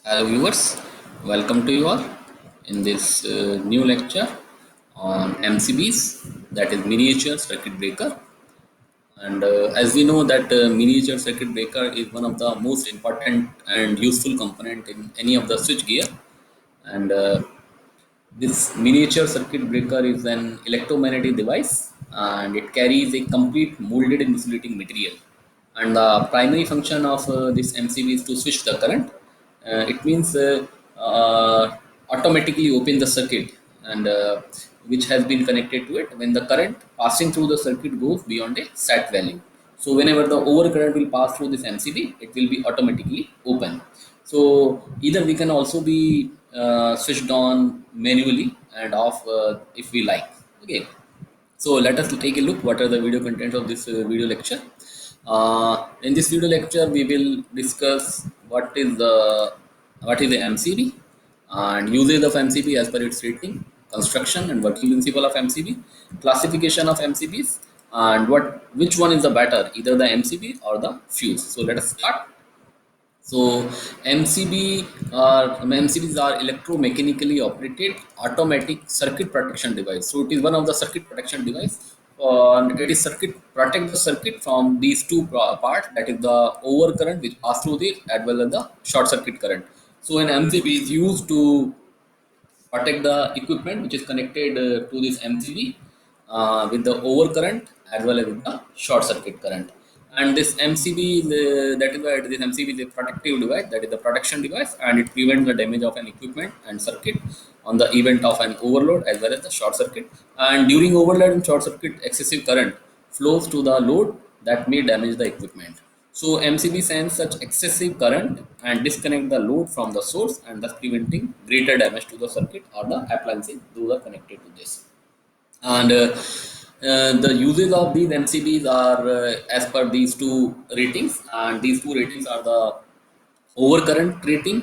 Hello viewers, welcome to you all in this new lecture on MCBs, that is miniature circuit breaker. And as we know that miniature circuit breaker is one of the most important and useful component in any of the switch gear. And this miniature circuit breaker is an electromagnetic device and it carries a complete molded insulating material. And the primary function of this MCB is to switch the current. It means automatically open the circuit and which has been connected to it when the current passing through the circuit goes beyond a set value. So whenever the overcurrent will pass through this MCB, it will be automatically open. So either we can also be switched on manually and off if we like. Okay. So let us take a look what are the video contents of this video lecture. In this video lecture, we will discuss what is the MCB and usage of MCB as per its rating, construction and working principle of MCB, classification of MCBs, and which one is the better, either the MCB or the fuse. So let us start. So MCBs are electromechanically operated automatic circuit protection device. So it is one of the circuit protection device. And it is protect the circuit from these two parts, that is the overcurrent which pass through it as well as the short circuit current. So an MCB is used to protect the equipment which is connected to this MCB with the overcurrent as well as with the short circuit current. And this MCB, that is why this MCB is a protective device, that is the protection device, and it prevents the damage of an equipment and circuit on the event of an overload as well as the short circuit. And during overload and short circuit, excessive current flows to the load that may damage the equipment. So MCB sends such excessive current and disconnect the load from the source and thus preventing greater damage to the circuit or the appliances those are connected to this. And the uses of these MCBs are as per these two ratings, and these two ratings are the overcurrent rating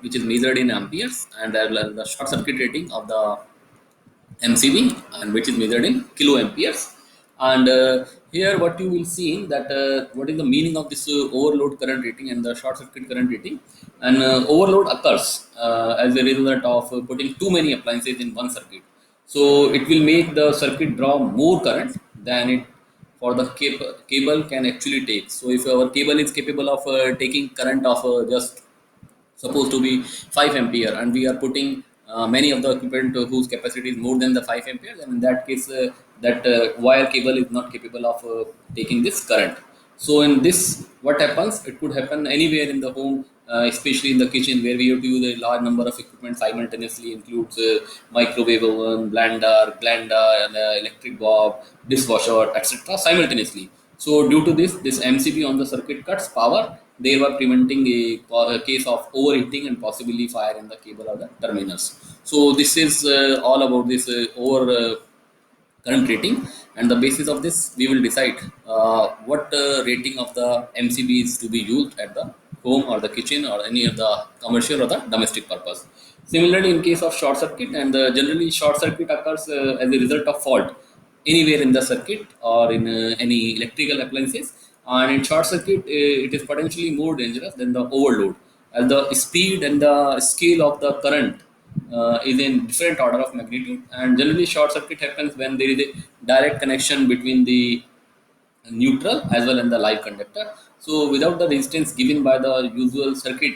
which is measured in amperes, and as well as the short circuit rating of the MCB, and which is measured in kiloamperes. And here what you will see that what is the meaning of this overload current rating and the short circuit current rating. And overload occurs as a result of putting too many appliances in one circuit. So it will make the circuit draw more current than it for the cable can actually take. So if our cable is capable of taking current of just supposed to be 5 ampere, and we are putting many of the equipment whose capacity is more than the 5 amperes, and in that case that wire cable is not capable of taking this current. So in this, what happens, it could happen anywhere in the home, especially in the kitchen where we have to use a large number of equipment simultaneously, includes microwave oven, blender and electric bulb, dishwasher, etc., simultaneously. So due to this MCB on the circuit cuts power, they were preventing a case of overheating and possibly fire in the cable or the terminals. So this is all about this over current rating, and the basis of this we will decide what rating of the MCB is to be used at the home or the kitchen or any of the commercial or the domestic purpose. Similarly, in case of short circuit, and generally short circuit occurs as a result of fault anywhere in the circuit or in any electrical appliances. And in short circuit, it is potentially more dangerous than the overload, as the speed and the scale of the current is in different order of magnitude. And generally short circuit happens when there is a direct connection between the neutral as well as the live conductor. So without the resistance given by the usual circuit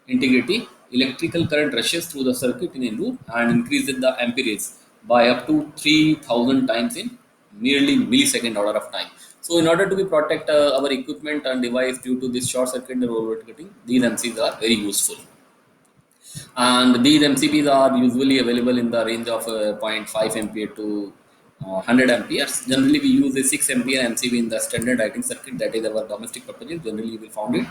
integrity, electrical current rushes through the circuit in a loop and increases the amperage by up to 3000 times in nearly millisecond order of time. So in order to be protect our equipment and device due to this short circuit and overcutting, these MCs are very useful. And these MCBs are usually available in the range of zero point 0.5 ampere to 100 amperes. Generally, we use a 6 ampere MCB in the standard lighting circuit, that is our domestic purposes. Generally, you will find it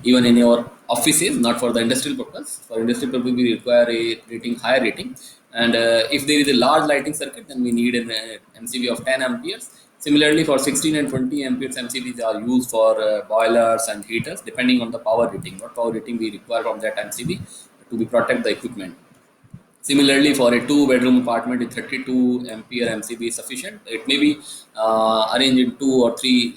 even in your offices, not for the industrial purpose. For industrial purpose, we require a rating, higher rating. And if there is a large lighting circuit, then we need an MCB of 10 amperes. Similarly, for 16 and 20 amperes MCBs are used for boilers and heaters, depending on the power rating, what power rating we require from that MCB to be protect the equipment. Similarly, for a two-bedroom apartment, a 32 ampere MCB is sufficient. It may be arranged in two or three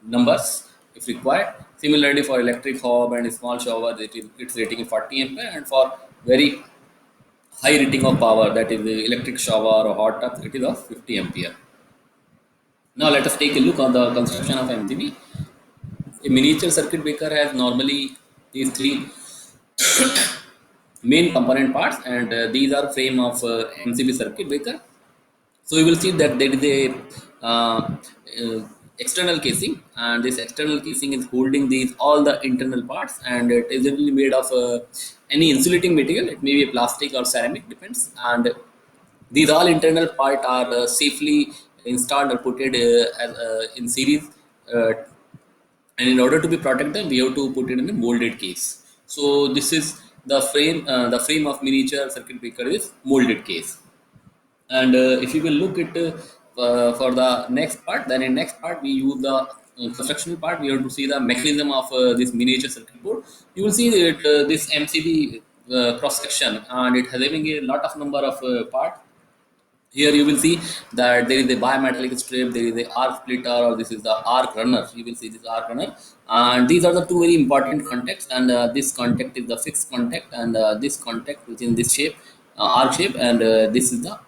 numbers if required. Similarly, for electric hob and small shower, its rating is 40 ampere, and for very high rating of power, that is the electric shower or hot tub, it is of 50 ampere. Now let us take a look on the construction of MCB. A miniature circuit breaker has normally these three main component parts, and these are frame of MCB circuit breaker. So you will see that there is a external casing, and this external casing is holding these all the internal parts, and it is generally made of any insulating material. It may be a plastic or ceramic, depends. And these all internal part are safely installed or put it in series, uh, and in order to be protect them, we have to put it in a molded case. So this is the frame of miniature circuit breaker is molded case. And if you will look at for the next part, then in next part we use the construction part. We have to see the mechanism of this miniature circuit board. You will see that this MCB cross section, and it has having a lot of number of part. Here you will see that there is a bimetallic strip, there is a arc splitter, or this is the arc runner. You will see this arc runner, and these are the two very important contacts. And this contact is the fixed contact, and this contact which is in this shape, arc shape, and this is the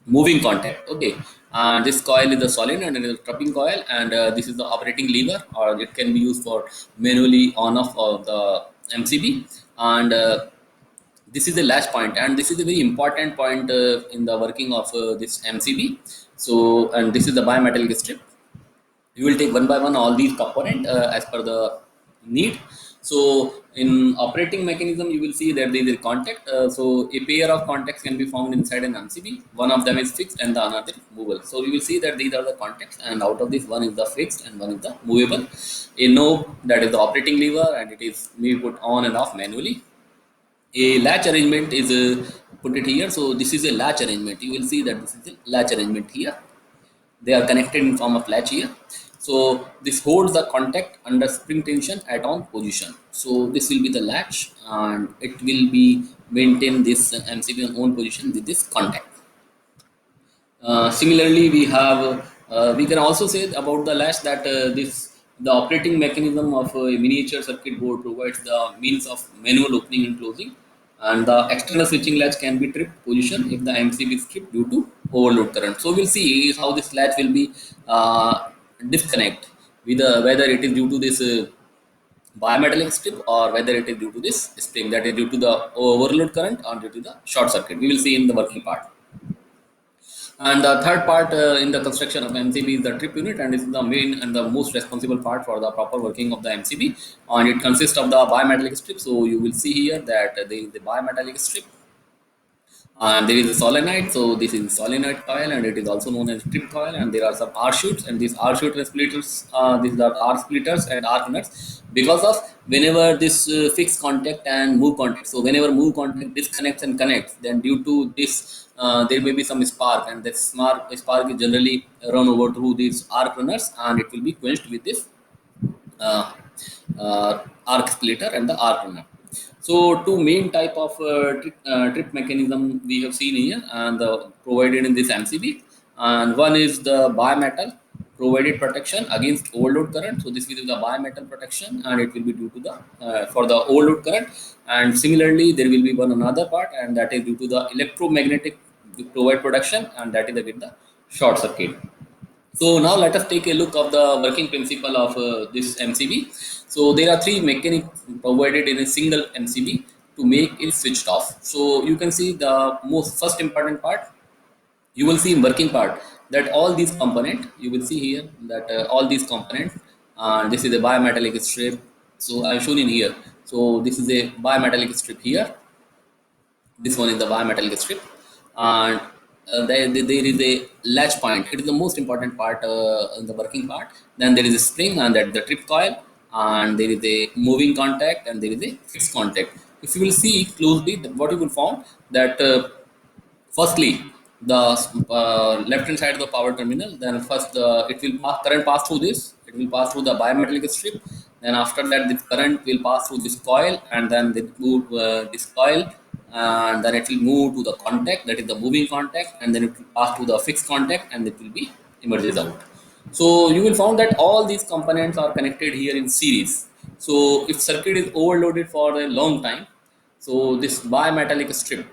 moving contact. Okay, and this coil is the solenoid, and it is a trupping coil, and this is the operating lever, or it can be used for manually on off of the MCB. And this is the latch point, and this is a very important point in the working of this MCB. So, and this is the bimetallic strip. You will take one by one all these component as per the need. So in operating mechanism, you will see that there is a contact. So a pair of contacts can be found inside an MCB. One of them is fixed and the another is movable. So you will see that these are the contacts, and out of this, one is the fixed and one is the movable. A knob, that is the operating lever, and it is maybe put on and off manually. A latch arrangement is put it here. So this is a latch arrangement. You will see that this is a latch arrangement here. They are connected in form of latch here. So this holds the contact under spring tension at on position. So this will be the latch, and it will be maintain this MCB on on position with this contact. Similarly, we can also say about the latch that the operating mechanism of a miniature circuit board provides the means of manual opening and closing, and the external switching latch can be tripped position if the MCB is skipped due to overload current. So we'll see how this latch will be disconnect with whether it is due to this bimetallic strip, or whether it is due to this spring, that is due to the overload current or due to the short circuit. We will see in the working part. And the third part in the construction of MCB is the trip unit, and this is the main and the most responsible part for the proper working of the MCB. And it consists of the bimetallic strip. So you will see here that there is the bimetallic strip, and there is a solenoid. So this is solenoid coil, and it is also known as trip coil. And there are some R shoots, and these R shoot splitters, these are R splitters and R runners. Because of whenever this fixed contact and move contact, so whenever move contact disconnects and connects, then due to this there may be some spark, and that spark is generally run over through these arc runners, and it will be quenched with this uh, arc splitter and the arc runner. So two main type of trip mechanism we have seen here, and provided in this MCB. And one is the bimetal provided protection against overload current. So this is the bimetal protection, and it will be due to the for the overload current. And similarly, there will be one another part, and that is due to the electromagnetic provide protection, and that is again the short circuit. So now let us take a look of the working principle of this MCB. So there are three mechanics provided in a single MCB to make it switched off. So you can see the most first important part. You will see in working part that all these component, you will see here that all these components, this is a bimetallic strip. So I have shown in here. So this is a bimetallic strip here, this one is the bimetallic strip, and there is a latch point. It is the most important part in the working part. Then there is a spring, and that the trip coil, and there is a moving contact, and there is a fixed contact. If you will see closely, what you will find that firstly, the left hand side of the power terminal, then first it will pass, current pass through this, it will pass through the bimetallic strip. Then after that, this current will pass through this coil, and then they move this coil, and then it will move to the contact, that is the moving contact, and then it will pass to the fixed contact, and it will be emerges out. So you will find that all these components are connected here in series. So if circuit is overloaded for a long time, so this bimetallic strip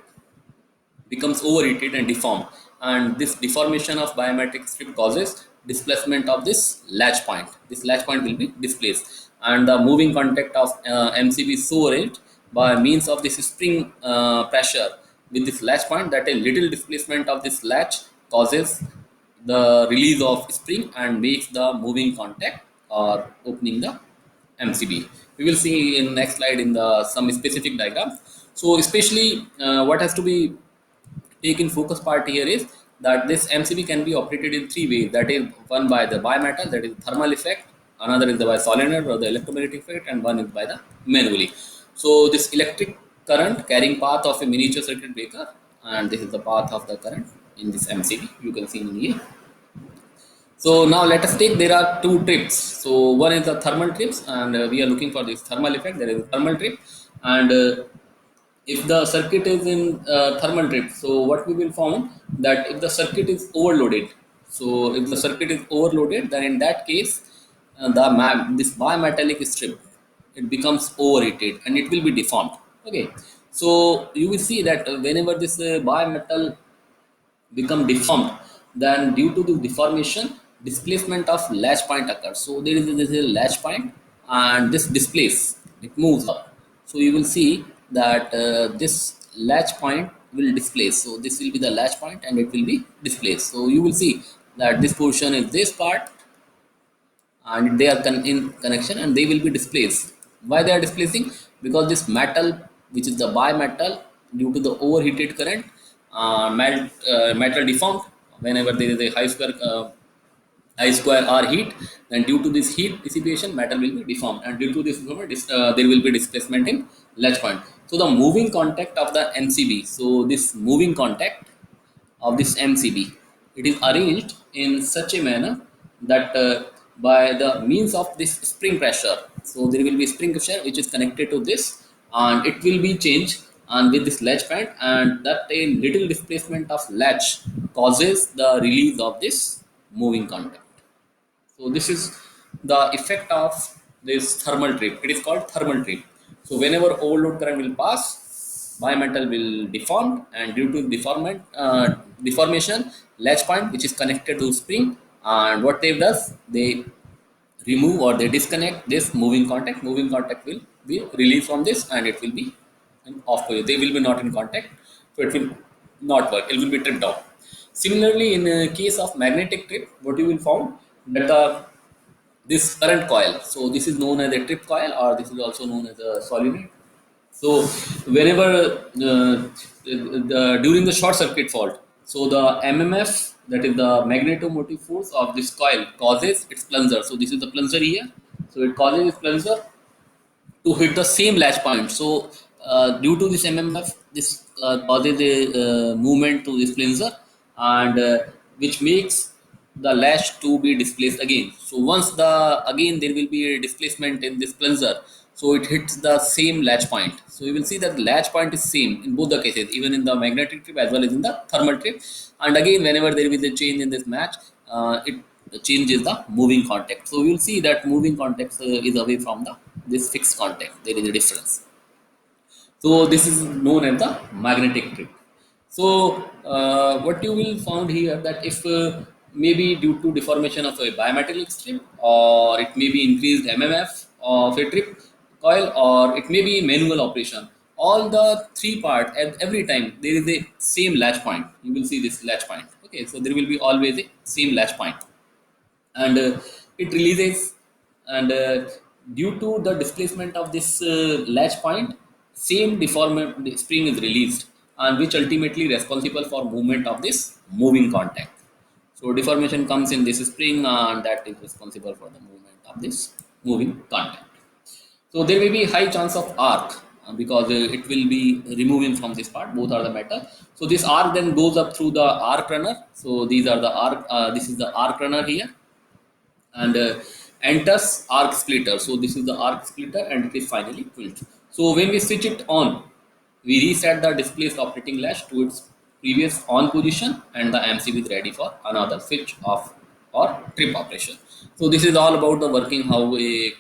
becomes overheated and deformed, and this deformation of biometric strip causes displacement of this latch point. This latch point will be displaced, and the moving contact of MCB is so arranged by means of this spring pressure with this latch point that a little displacement of this latch causes the release of spring and makes the moving contact or opening the MCB. We will see in next slide in the some specific diagram. So especially what has to be take in focus part here is that this MCB can be operated in three ways. That is one by the bimetal, that is thermal effect, another is the by solenoid or the electromagnetic effect, and one is by the manually. So this electric current carrying path of a miniature circuit breaker, and this is the path of the current in this MCB. You can see in here. So now let us take, there are two trips. So one is the thermal trips, and we are looking for this thermal effect. There is a thermal trip, and if the circuit is in thermal trip, so what we will found that if the circuit is overloaded, so if the circuit is overloaded, then in that case this bimetallic strip, it becomes overheated and it will be deformed. Okay, so you will see that whenever this bimetal become deformed, then due to the deformation, displacement of latch point occurs. So there is a latch point, and this displace, it moves up. So you will see that this latch point will displace. So this will be the latch point and it will be displaced. So you will see that this portion is this part, and they are in connection and they will be displaced. Why they are displacing? Because this metal, which is the bimetal, due to the overheated current, metal deformed whenever there is a high square R heat. Then due to this heat dissipation, metal will be deformed, and due to this deformation, there will be displacement in latch point. So the moving contact of the MCB, so this moving contact of this MCB, it is arranged in such a manner that by the means of this spring pressure, so there will be spring pressure which is connected to this, and it will be changed and with this latch point, and that a little displacement of latch causes the release of this moving contact. So this is the effect of this thermal trip. It is called thermal trip. So whenever overload current will pass, bimetal will deform, and due to deformation, latch point which is connected to spring, and what they does, they remove or they disconnect this moving contact. Moving contact will be released from this, and it will be off. They will be not in contact, so it will not work. It will be tripped off. Similarly, in case of magnetic trip, what you will found that this current coil. So this is known as a trip coil, or this is also known as a solenoid. So whenever during the short circuit fault, so the MMF, that is the magnetomotive force of this coil, causes its plunger. So this is the plunger here. So it causes its plunger to hit the same latch point. So due to this MMF, this causes a movement to this plunger, and which makes the latch to be displaced again. So once again there will be a displacement in this plunger, so it hits the same latch point. So you will see that the latch point is same in both the cases, even in the magnetic trip as well as in the thermal trip. And again, whenever there is a change in this match, it changes the moving contact. So we will see that moving contact is away from the this fixed contact. There is a difference. So this is known as the magnetic trip. So what you will find here that if maybe due to deformation of a bimetallic strip, or it may be increased MMF of a trip coil, or it may be manual operation, all the three part at every time there is a same latch point. You will see this latch point. Okay, so there will be always a same latch point, and it releases, and due to the displacement of this latch point, same deformant spring is released, and which ultimately responsible for movement of this moving contact. So deformation comes in this spring, and that is responsible for the movement of this moving contact. So there may be high chance of arc, because it will be removing from this part. Both are the metal. So this arc then goes up through the arc runner. So these are the arc. This is the arc runner here, and enters arc splitter. So this is the arc splitter, and it is finally filled. So when we switch it on, we reset the displaced operating latch to its previous on position, and the MCB is ready for another switch off or trip operation. So this is all about the working how a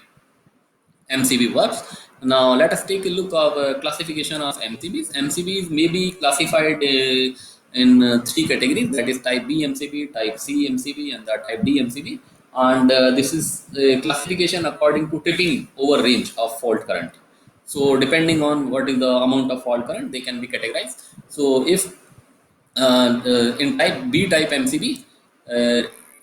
MCB works. Now let us take a look of classification of MCBs. MCBs may be classified in three categories, that is type B MCB, type C MCB and the type D MCB. And this is classification according to tipping over range of fault current. So depending on what is the amount of fault current, they can be categorized. So if in type B type MCB,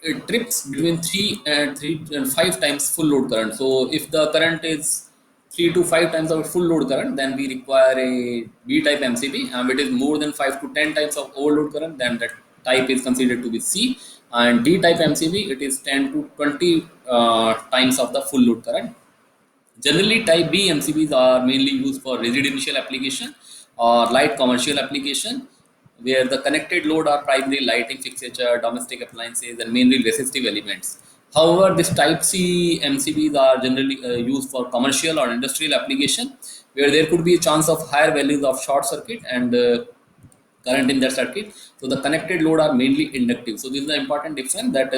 it trips between 3 and 5 times full load current. So if the current is 3 to 5 times of full load current, then we require a B type MCB. And if it is more than 5 to 10 times of overload current, then that type is considered to be C. And D type MCB, it is 10 to 20 times of the full load current. Generally, type B MCBs are mainly used for residential application or light commercial application, where the connected load are primarily lighting fixture, domestic appliances, and mainly resistive elements. However, this type C MCBs are generally used for commercial or industrial application, where there could be a chance of higher values of short circuit and current in that circuit. So the connected load are mainly inductive. So this is the important difference, that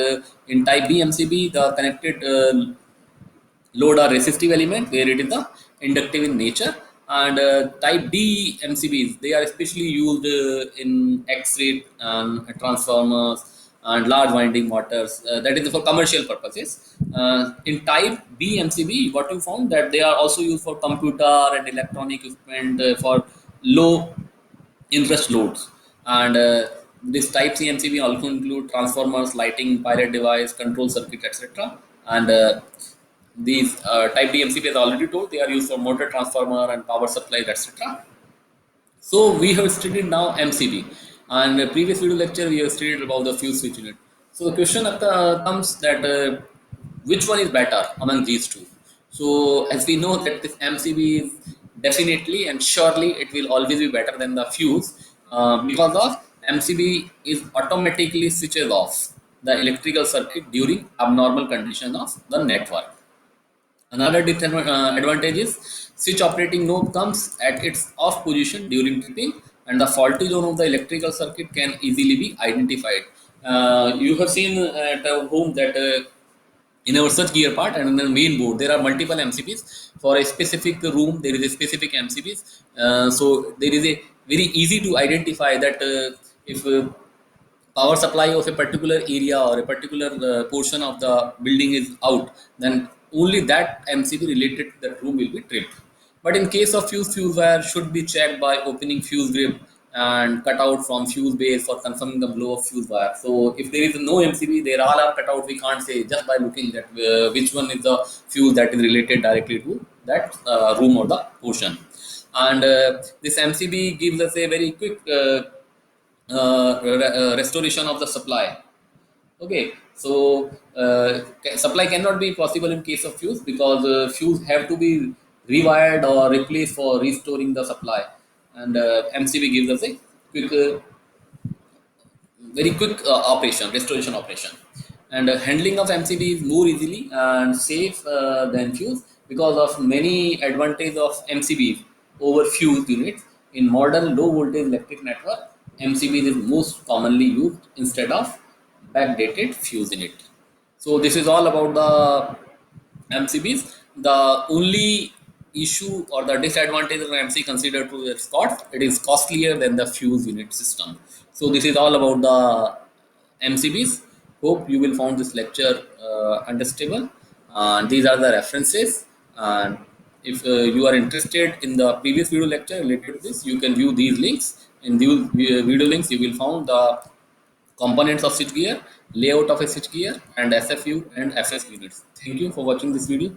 in type B MCB, the connected load or resistive element, where it is the inductive in nature. And type D MCBs, they are especially used in X-ray transformers and large winding motors, that is for commercial purposes. In type B MCB, what you found, that they are also used for computer and electronic equipment for low interest loads. And this type C MCB also include transformers, lighting, pilot device, control circuit, etc. And these type D MCB, as already told, they are used for motor transformer and power supplies, etc. So we have studied now MCB, and the previous video lecture we have studied about the fuse switch unit. So the question comes that which one is better among these two? So as we know that this MCB is definitely and surely it will always be better than the fuse, because of MCB is automatically switches off the electrical circuit during abnormal condition of the network. Another advantage is switch operating knob comes at its off position during tripping, and the faulty zone of the electrical circuit can easily be identified. You have seen at home that in our search gear part and in the main board, there are multiple MCBs. For a specific room, there is a specific MCBs. So there is a very easy to identify that if power supply of a particular area or a particular portion of the building is out, then only that MCB related to that room will be tripped. But in case of fuse wire should be checked by opening fuse grip and cut out from fuse base for confirming the blow of fuse wire. So if there is no MCB, they all are cut out. We can't say just by looking at which one is the fuse that is related directly to that room or the portion. And this MCB gives us a very quick restoration of the supply. Okay, so supply cannot be possible in case of fuse, because fuse have to be rewired or replaced for restoring the supply. And MCB gives us a quick very quick operation, restoration operation. And handling of MCB is more easily and safe than fuse, because of many advantages of MCB over fuse units. In modern low voltage electric network, MCB is most commonly used instead of backdated fuse unit. So this is all about the MCBs. The only issue or the disadvantage of MC considered to its cost, it is costlier than the fuse unit system. So this is all about the MCBs. Hope you will find this lecture understandable. And these are the references. And if you are interested in the previous video lecture related to this, you can view these links. In these video links, you will find the components of switchgear, layout of a switchgear, and SFU and FS units. Thank you for watching this video.